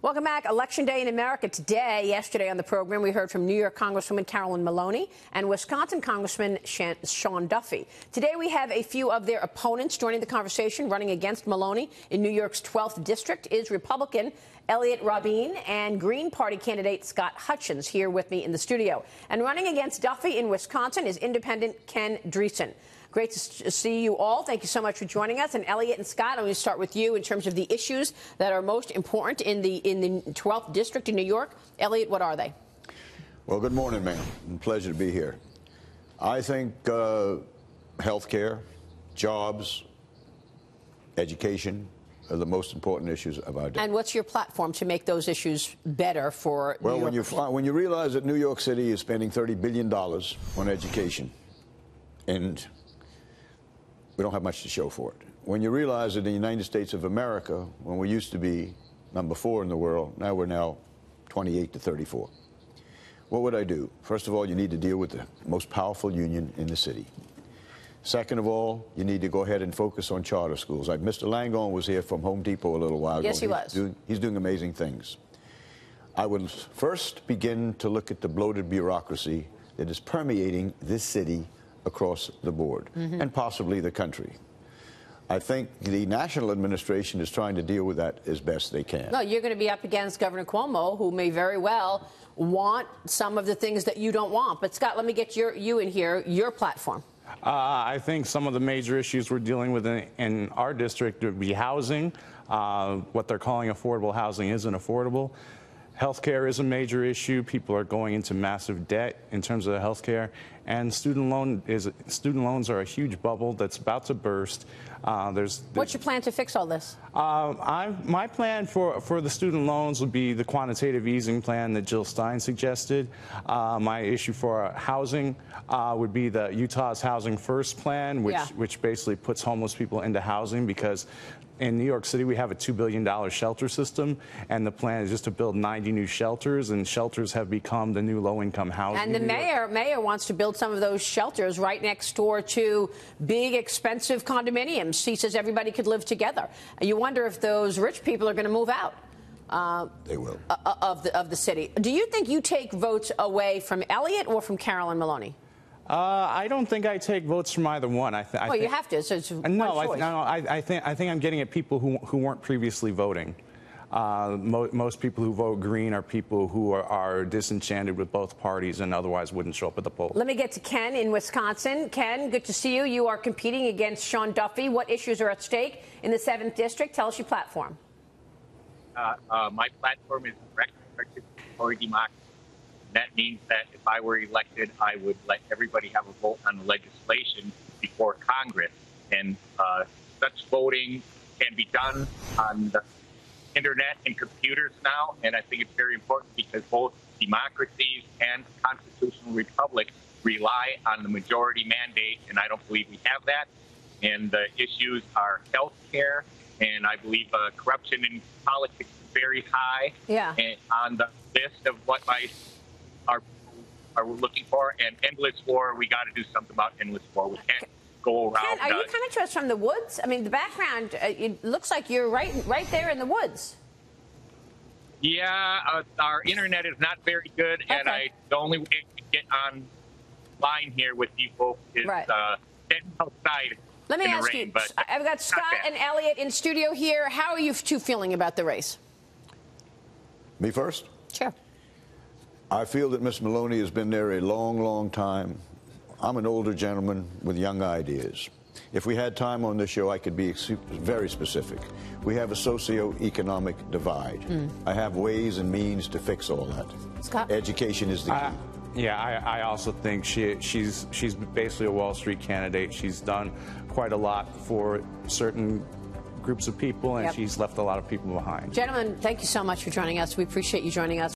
Welcome back. Election Day in America today. Yesterday on the program, we heard from New York Congresswoman Carolyn Maloney and Wisconsin Congressman Sean Duffy. Today, we have a few of their opponents joining the conversation. Running against Maloney in New York's 12th district is Republican Eliot Rabin and Green Party candidate Scott Hutchins here with me in the studio. And running against Duffy in Wisconsin is independent Ken Driessen. Great to see you all. Thank you so much for joining us. And Eliot and Scott, I'm going to start with you in terms of the issues that are most important in the 12th district in New York. Eliot, what are they? Well, good morning, ma'am. Pleasure to be here. I think health care, jobs, education are the most important issues of our day. And what's your platform to make those issues better for New York? Well, when you realize that New York City is spending $30 billion on education, and we don't have much to show for it. When you realize that in the United States of America, when we used to be number 4 in the world, now we're now 28 to 34. What would I do? First of all, you need to deal with the most powerful union in the city. Second of all, you need to go ahead and focus on charter schools. Like Mr. Langone was here from Home Depot a little while ago. Yes, he was. He's doing amazing things. I would first begin to look at the bloated bureaucracy that is permeating this city across the board, and possibly the country. I think the national administration is trying to deal with that as best they can. No, you're going to be up against Governor Cuomo, who may very well want some of the things that you don't want. But, Scott, let me get you in here, your platform. I think some of the major issues we're dealing with in our district would be housing. What they're calling affordable housing isn't affordable. Healthcare is a major issue. People are going into massive debt in terms of the healthcare, and student loans are a huge bubble that's about to burst. What's your plan to fix all this? My plan for the student loans would be the quantitative easing plan that Jill Stein suggested. My issue for housing would be the Utah's Housing First plan, which basically puts homeless people into housing, because in New York City, we have a $2 billion shelter system, and the plan is just to build 90 new shelters, and shelters have become the new low-income housing. And the mayor wants to build some of those shelters right next door to big, expensive condominiums. He says everybody could live together. You wonder if those rich people are going to move out. They will. Of the city. Do you think you take votes away from Eliot or from Carolyn Maloney? I don't think I take votes from either one. Well, you have to. So it's I think I'm getting at people who weren't previously voting. Most people who vote Green are people who are disenchanted with both parties and otherwise wouldn't show up at the polls. Let me get to Ken in Wisconsin. Ken, good to see you. You are competing against Sean Duffy. What issues are at stake in the 7th district? Tell us your platform. My platform is direct participatory democracy. That means that if I were elected, I would let everybody have a vote on the legislation before Congress. And such voting can be done on the internet and computers now. And I think it's very important because both democracies and constitutional republics rely on the majority mandate. And I don't believe we have that. And the issues are health care. And I believe corruption in politics is very high. Yeah. And on the list of what are looking for, and endless war. We got to do something about endless war. We can't go around. Ken, are you coming to us from the woods? I mean, the background, it looks like you're right there in the woods. Yeah, our internet is not very good, and the only way to get online here with people is getting outside. Let me ask you, I've got Scott and Eliot in studio here. How are you two feeling about the race? Me first? Sure. I feel that Ms. Maloney has been there a long, long time. I'm an older gentleman with young ideas. If we had time on this show, I could be very specific. We have a socioeconomic divide. I have ways and means to fix all that. Scott? Education is the key. Yeah, I also think she's basically a Wall Street candidate. She's done quite a lot for certain groups of people, and she's left a lot of people behind. Gentlemen, thank you so much for joining us. We appreciate you joining us.